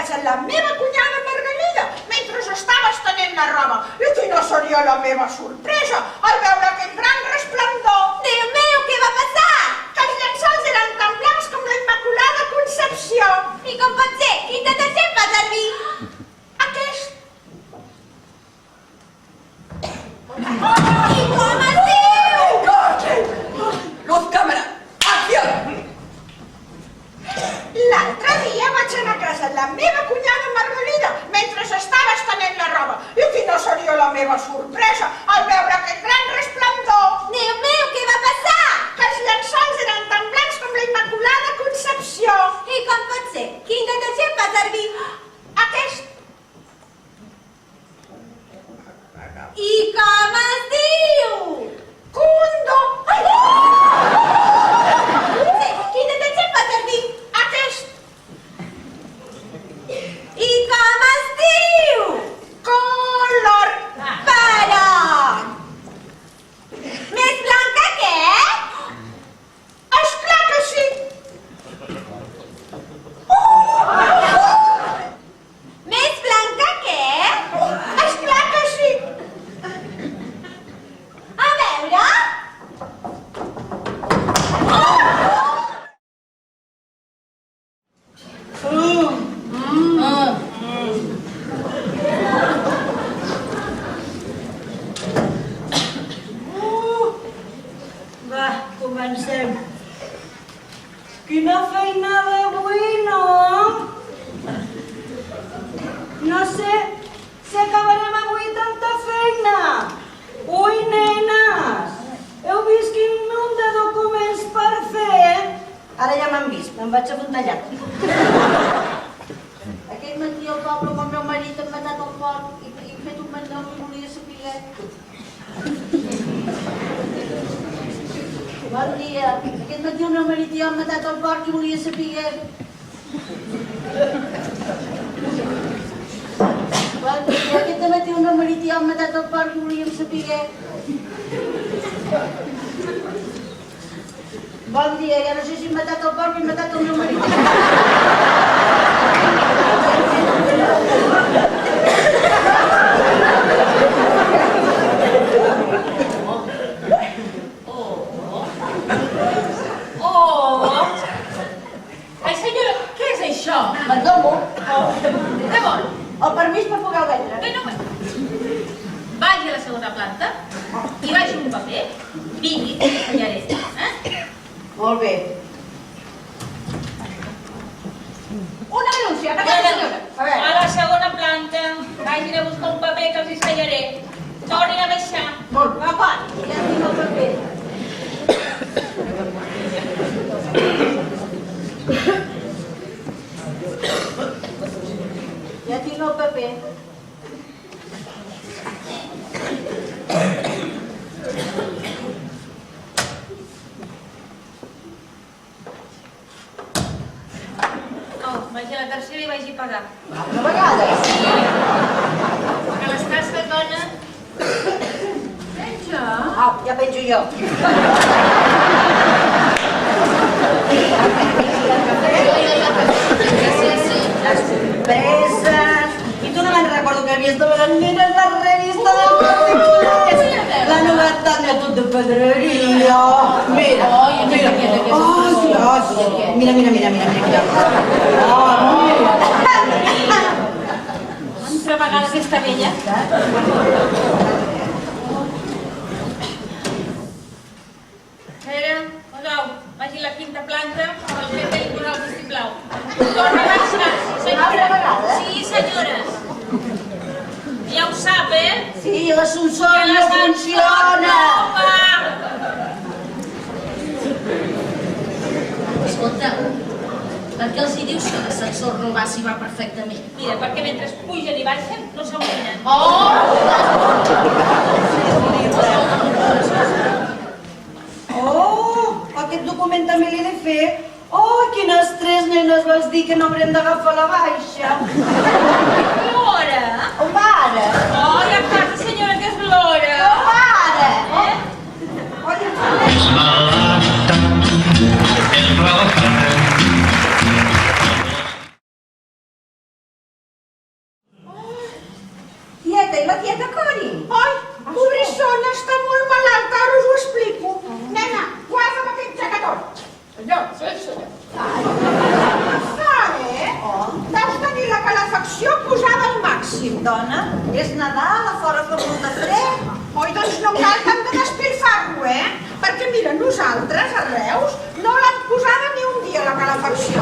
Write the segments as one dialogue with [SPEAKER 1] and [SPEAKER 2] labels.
[SPEAKER 1] casa la meva cunyada Margalida mentre estava estenent la roba. I quina seria la meva sorpresa al veure aquell gran resplendor.
[SPEAKER 2] Déu meu, què va passar?
[SPEAKER 1] Que els llençols eren tan blancs com la Immaculada Concepció.
[SPEAKER 2] I com pot ser? Quin detergent fa servir?
[SPEAKER 1] Aquest.
[SPEAKER 2] I com es diu?
[SPEAKER 3] Luz, càmera, acció!
[SPEAKER 1] L'altre dia vaig anar a casa la meva cunyada Margalida mentre estava estenent la roba. I quina seria la meva sorpresa al veure aquest gran resplendor.
[SPEAKER 2] Déu meu, què va passar?
[SPEAKER 1] Que els llençols eren tan blancs com la Immaculada Concepció.
[SPEAKER 2] I com pot ser? Quin detergent fa servir?
[SPEAKER 1] Aquest.
[SPEAKER 2] I com es diu?
[SPEAKER 1] Cundo.
[SPEAKER 2] Sí, quin detergent fa servir?
[SPEAKER 1] Aquest.
[SPEAKER 2] I com es diu?
[SPEAKER 1] Color.
[SPEAKER 2] Però... Més blanca que?
[SPEAKER 1] Esclar que sí.
[SPEAKER 2] Més blanca que?
[SPEAKER 1] Esclar que sí.
[SPEAKER 2] A veure...
[SPEAKER 4] Va, comencem. Quina feinada avui, no? No sé si acabarem avui tanta feina. Ui, nenes, heu vist quin munt de documents per fer? Ara ja m'han vist, me'n vaig apuntallar.
[SPEAKER 5] Aquest matí al poble amb el meu marit hem matat el porc i hem fet un mandó que volia saber. Bon dia. Aquest matí el meu marit i jo hem matat el porc i volia saber. Bon dia. Aquest matí el meu marit i jo hem matat el porc i volíem saber. Bon dia. Ja no sé si hem matat el porc o hem matat el meu marit.
[SPEAKER 6] Ai, senyora, què és això?
[SPEAKER 5] Me'n dono.
[SPEAKER 6] Què vol?
[SPEAKER 5] El permís per poder vendre.
[SPEAKER 6] Bé, no, vagi a la segona planta i vagi un paper. Vingui, ensenyaré.
[SPEAKER 5] Molt bé.
[SPEAKER 1] Una denúncia, que fa la senyora.
[SPEAKER 5] A veure.
[SPEAKER 6] A la segona planta, vagin a buscar un paper que els ensenyaré. Tornin a baixar.
[SPEAKER 5] Molt bé.
[SPEAKER 1] Apa,
[SPEAKER 5] Ja tinc el paper. Ja tinc el paper.
[SPEAKER 6] Oh, vagi a la tercera i vagi a pagar.
[SPEAKER 5] Una vegada.
[SPEAKER 6] A les tasques, dona. Penja.
[SPEAKER 5] Ja penjo jo. Les sorpreses. I tu no me'n recordo que havies de veure nenes la revista del particular. La novetat de tot de pedreria. Mira, mira. Mira.
[SPEAKER 6] Altra vegada aquesta vella. Pere, Odau, vagi a la quinta planta amb el fet electoral, sisplau. Torna a baixar,
[SPEAKER 5] Altra vegada?
[SPEAKER 6] Sí, senyores. Ja ho sap, eh?
[SPEAKER 5] Sí, l'ascensor no funciona.
[SPEAKER 7] Escolta, per què els hi dius que l'ascensor no va si va perfectament?
[SPEAKER 6] Mira, perquè mentre pugen i baixen no s'amoïnen.
[SPEAKER 4] Aquest document també l'he de fer. Oh, quin estrès, nenes, vols dir que no haurem d'agafar la baixa?
[SPEAKER 6] L'hora?
[SPEAKER 5] On va ara?
[SPEAKER 6] Oh, ja passa, senyora, que és l'hora.
[SPEAKER 5] On va ara?
[SPEAKER 8] Es malata el trabajar.
[SPEAKER 6] Sí, senyor.
[SPEAKER 1] Sare, deus tenir la calefacció posada al màxim.
[SPEAKER 5] Dona, és Nadal, a fora fa molt de fred.
[SPEAKER 1] Oi, doncs no cal tant de despilfarro, Perquè mira, nosaltres, a Reus, no l'hem posada ni un dia, la calefacció.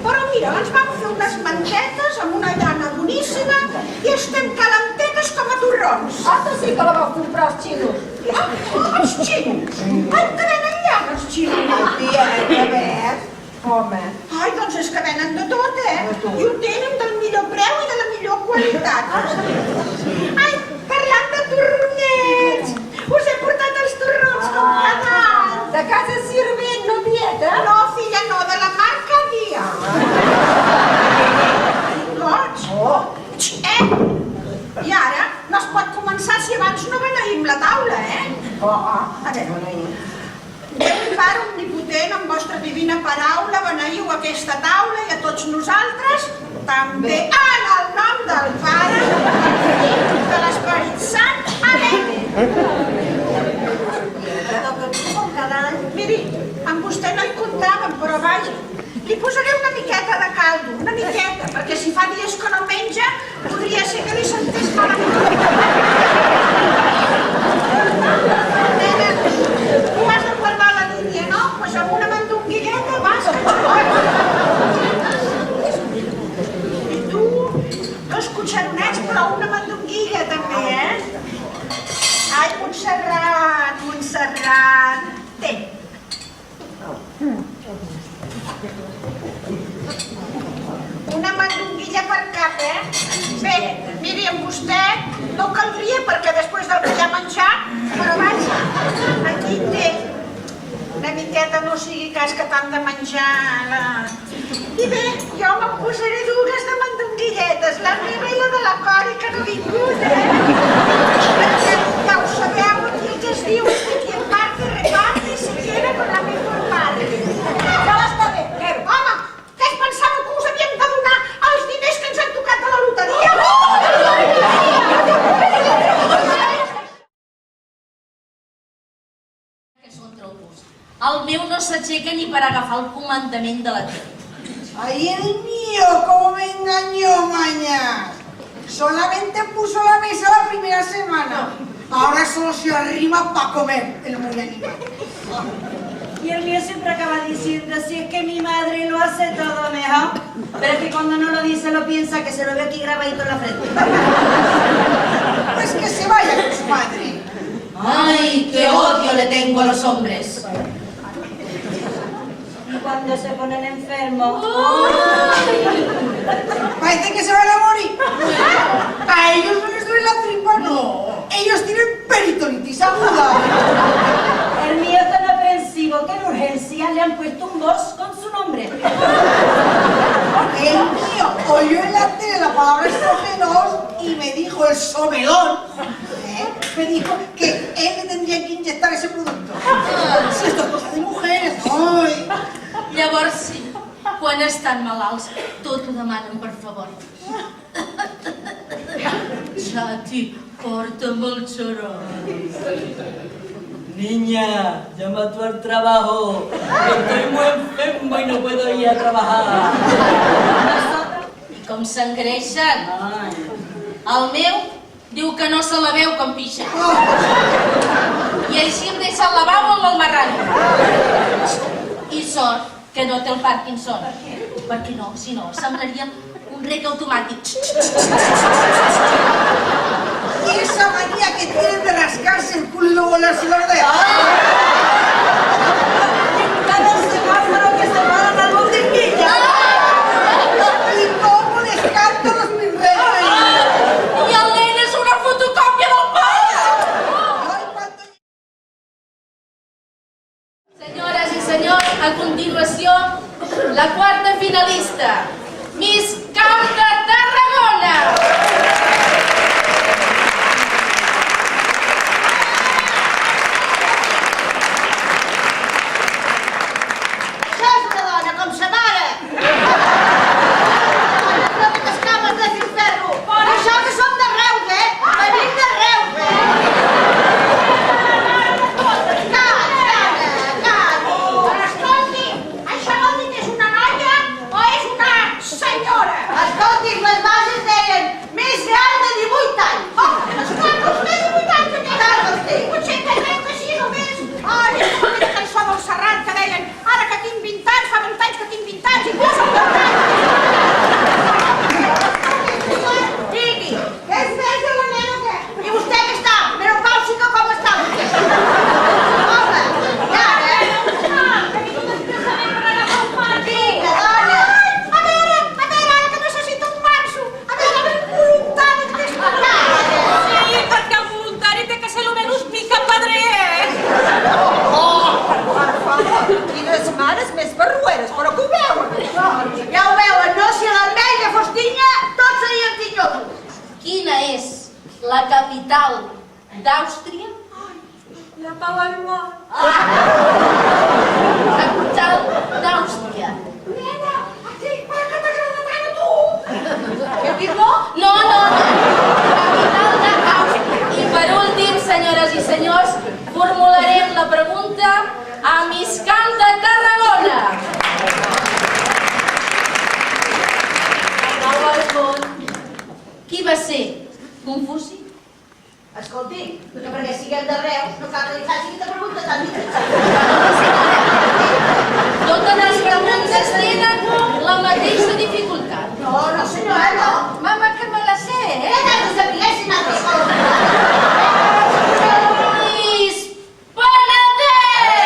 [SPEAKER 1] Però mira, ens vam fer unes mantetes amb una llana boníssima i estem calentetes com a torrons.
[SPEAKER 6] Ara sí que la vau comprar als xinos.
[SPEAKER 1] Els xinos! Ai, que venen llana, els xinos!
[SPEAKER 5] Tieta, ves? Home.
[SPEAKER 1] Ai, doncs és que venen de tot, I ho tenen del millor preu i de la millor qualitat. Ai, parlant de torronets, us he portat els torrons com cada any.
[SPEAKER 6] De casa Sirvent, no tieta?
[SPEAKER 1] No, filla, no, de la marca Dia. Goig. I ara no es pot començar si abans no beneïm la taula, A veure, Déu i Pare omnipotent, amb vostra divina paraula, beneïu aquesta taula i a tots nosaltres, també en el nom del Pare, de l'Esperit Sant. Amén.
[SPEAKER 5] Com cada any.
[SPEAKER 1] Miri, amb vostè no hi comptàvem, però vaja, li posaré una miqueta de caldo, una miqueta, perquè si fa dies que no menja, podria ser que li sentés malament. Nena, tu has de guardar la línia, no? Doncs amb una mandonguilleta vas, I tu, 2 cotxeronets, però una mandonguilla també, Ai, Montserrat, Montserrat. Té. Una mandonguilla per cap, Bé, miri, amb vostè no caldria perquè després del que ja ha menjat, però vaja, aquí té. Una miqueta no sigui cas que tant de menjar. I bé, jo me'n posaré 2 de mandonguilletes, la meva i la de la Cori, que no ha vingut, Perquè ja ho sabeu, aquí el que es diu és que qui en parte reparte, si quiere con la mejor parte. Ja està bé. Home, què es pensava que us havíem de donar els diners que ens han tocat a la loteria?
[SPEAKER 7] Que són tropos. El meu no s'aixeca ni per agafar el comandament de la tele.
[SPEAKER 5] Ay, el mío, cómo me engañó, mañas. Solamente puso la mesa la primera semana. Ahora solo se arrima para comer, el muy animal.
[SPEAKER 4] Y el mío siempre acaba diciendo, si es que mi madre lo hace todo mejor, pero es que cuando no lo dice lo piensa, que se lo ve aquí grabadito en la frente.
[SPEAKER 5] Pues que se vaya con su madre.
[SPEAKER 7] ¡Ay, qué odio le tengo a los hombres!
[SPEAKER 4] Y cuando se ponen enfermos,
[SPEAKER 5] Parece que se van a morir. A ellos no les duele la tripa, no. Ellos tienen peritonitis aguda.
[SPEAKER 4] el mío es tan aprensivo que en urgencia le han puesto un boss con su nombre.
[SPEAKER 5] El mío oyó en la tele la palabra estrógenos y me dijo el sobelón, me dijo que él le tendría que inyectar ese producto. Si esto es cosa de mujeres, ¡ay!
[SPEAKER 7] Llavors sí, quan estan malalts, tot ho demanen per favor. Chati, porta'm el xarop.
[SPEAKER 3] Niña, llama tú al trabajo. Estoy muy enfermo y no puedo ir a trabajar.
[SPEAKER 7] I com s'engreixen? El meu diu que no se la veu com pixa. I així em deixa el lavabo amb el marrano. I sort que no té el Parkinson. Perquè no, si no, semblaria un rec automàtic.
[SPEAKER 5] Y esa manía que tienen de rascarse el culo y luego volarse los dedos.
[SPEAKER 4] Cada semáforo que se paran al botiquilla.
[SPEAKER 5] ¿Y cómo les canto los mis reyes?
[SPEAKER 7] I el nen és una fotocòpia del pare!
[SPEAKER 5] Ay, cuánto...
[SPEAKER 7] Senyores i senyors, a continuació, la quarta finalista, Miss Camp de Tarragona.
[SPEAKER 1] Això és una dona, com sa mare! No totes cames de filferro! Això que som de Reus, Venim de Reus, Calla! més barrueres, però que ho veuen. Ja ho veuen, no? Si l'Armella fos tinya, tots serien tinyosos.
[SPEAKER 7] Quina és la capital d'Àustria?
[SPEAKER 2] La Pau al món.
[SPEAKER 7] Capital d'Àustria.
[SPEAKER 1] Nena, aquí, per què t'agrada tant a tu?
[SPEAKER 7] Què has dit, no? No. Capital d'Àustria. I per últim, senyores i senyors, formularem la pregunta a Miss Camp de Tarragona. Pau al món. Qui va ser? Confuci?
[SPEAKER 1] Escolti, que perquè siguem de Reus, no cal que li faci aquesta pregunta tan difícil.
[SPEAKER 7] Totes les preguntes tenen la mateixa dificultat.
[SPEAKER 1] No, senyora, no.
[SPEAKER 2] Mama, que me la sé,
[SPEAKER 1] Què t'has de saber si n'ha de escola?
[SPEAKER 7] Lluís Penedès!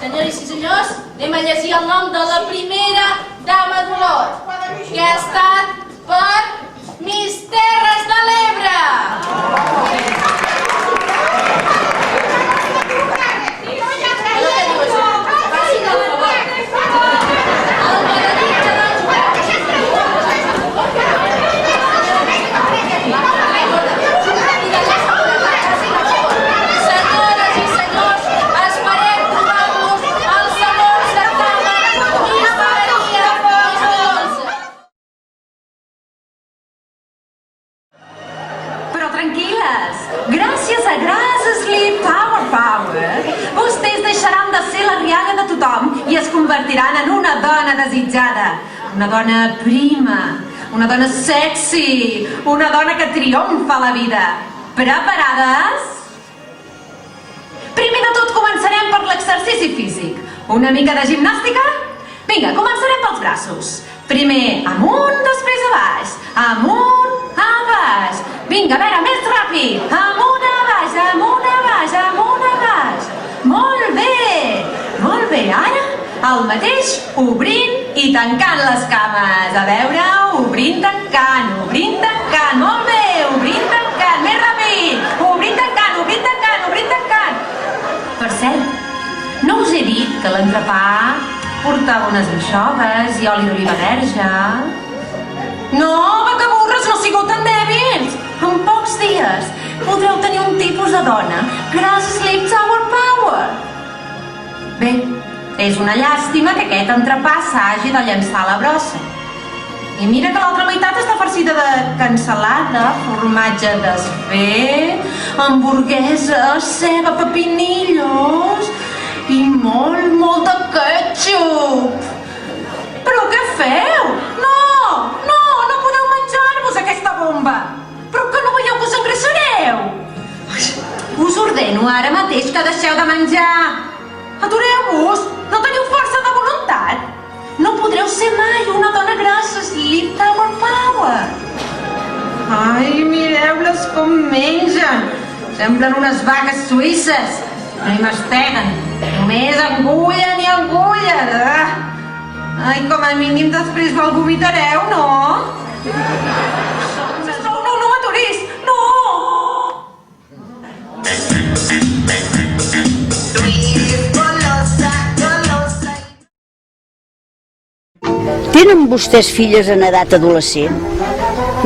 [SPEAKER 7] Senyores i senyors, anem a llegir el nom de la primera dama d'honor, que ha estat per Miss Terres de l'Ebre. Facin el favor. El veredicte del jurat. Senyores i senyors, esperem trobar-los al segon certamen Miss Maria 2011.
[SPEAKER 8] Però tranquil·les, gràcies a Grass Sleep Power, vostès deixaran de ser la rialla de tothom i es convertiran en una dona desitjada, una dona prima, una dona sexy, una dona que triomfa a la vida. Preparades? Primer de tot començarem per l'exercici físic. Una mica de gimnàstica? Vinga, començarem pels braços. Primer amunt, després a baix. Amunt, a baix. Vinga, a veure, més ràpid. Amunt, a baix, amunt, a baix, amunt, a baix. Molt bé. Molt bé, ara el mateix obrint i tancant les cames. A veure, obrint, tancant. Molt bé, obrint, tancant. Més ràpid. Obrint, tancant, obrint, tancant, obrint, tancant. Per cert, no us he dit que l'entrepà portava unes anxoves i oli d'oliva verge? No, vacaburres, no sigueu tan dèbils! En pocs dies podreu tenir un tipus de dona Grass Sleep Power. Bé, és una llàstima que aquest entrepà s'hagi de llançar a la brossa. I mira que l'altra meitat està farcida de cansalada, formatge desfet, hamburguesa, ceba, pepinillos i molt de ketchup. Però què feu? No podeu menjar-vos aquesta bomba. Però que no veieu que us engreixareu? Us ordeno ara mateix que deixeu de menjar. Atureu-vos, no teniu força de voluntat. No podreu ser mai una dona grassa Sleep Power. Ai, mireu-les com mengen. Semblen unes vaques suïsses. No hi masteguen. Només engullen i engullen. Ai, com a mínim després me'l vomitareu, no? No, aturis! No!
[SPEAKER 9] Tenen vostès filles en edat adolescent?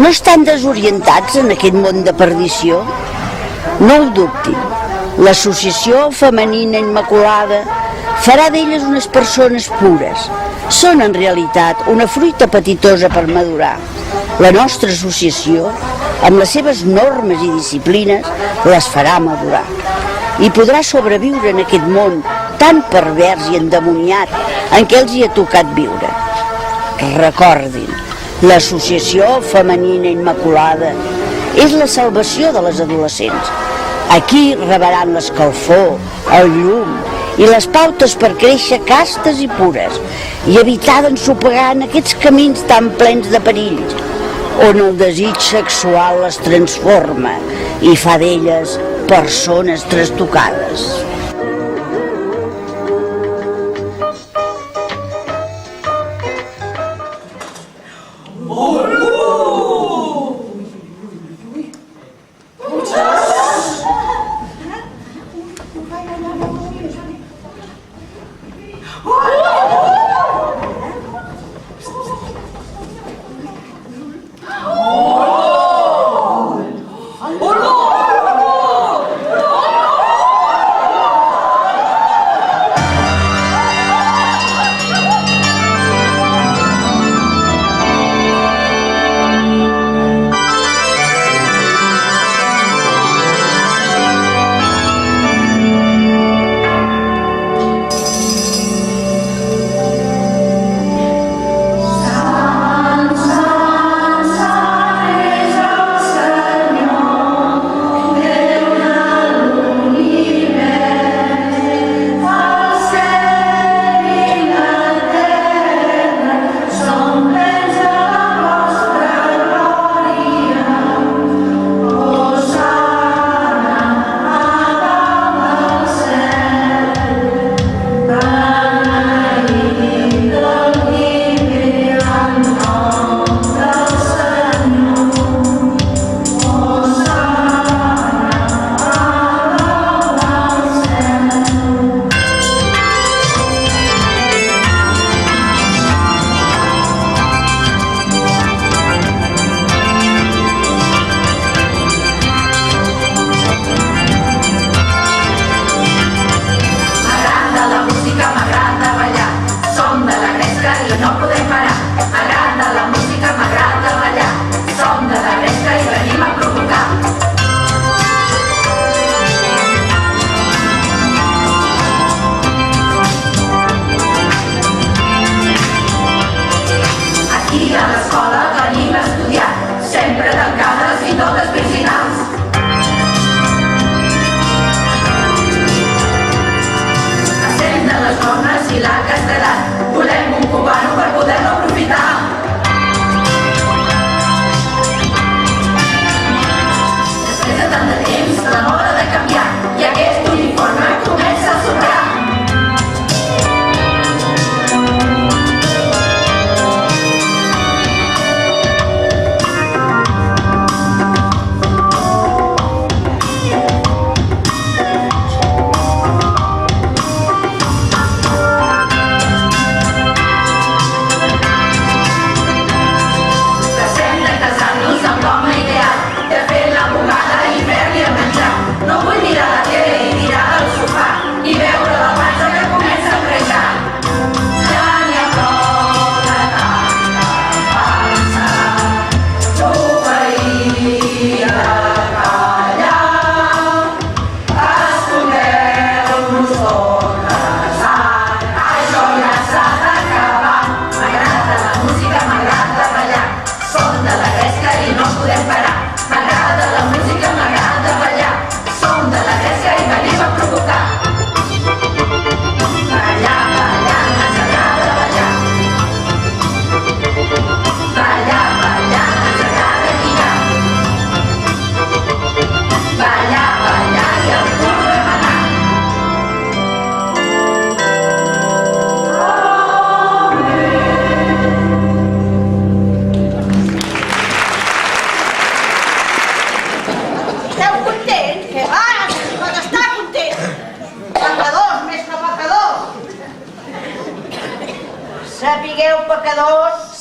[SPEAKER 9] No estan desorientats en aquest món de perdició? No ho dubtin. L'Associació Femenina Immaculada farà d'elles unes persones pures. Són en realitat una fruita petitosa per madurar. La nostra associació, amb les seves normes i disciplines, les farà madurar. I podrà sobreviure en aquest món tan pervers i endemoniat en què els hi ha tocat viure. Recordin, l'Associació Femenina Immaculada és la salvació de les adolescents. Aquí rebaran l'escalfor, el llum i les pautes per créixer castes i pures i evitar d'ensopegar en aquests camins tan plens de perills on el desig sexual les transforma i fa d'elles persones trastocades.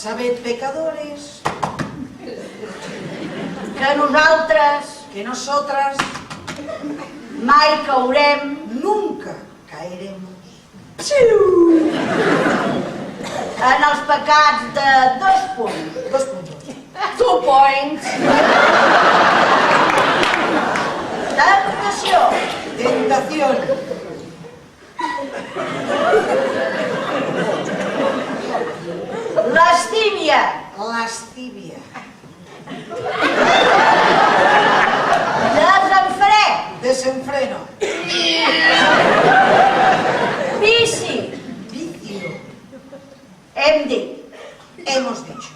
[SPEAKER 5] sabed pecadores,
[SPEAKER 4] Que nosaltres
[SPEAKER 5] que nosotras
[SPEAKER 4] mai caurem
[SPEAKER 5] nunca caeremos
[SPEAKER 4] en els pecats de 2 punts.
[SPEAKER 5] 2 puntos.
[SPEAKER 4] 2 points. Tentació,
[SPEAKER 5] Tentación,
[SPEAKER 4] lascívia,
[SPEAKER 5] lascivia,
[SPEAKER 4] desenfre,
[SPEAKER 5] desenfreno,
[SPEAKER 4] vici,
[SPEAKER 5] vicio,
[SPEAKER 4] hem dit.
[SPEAKER 5] hemos dicho.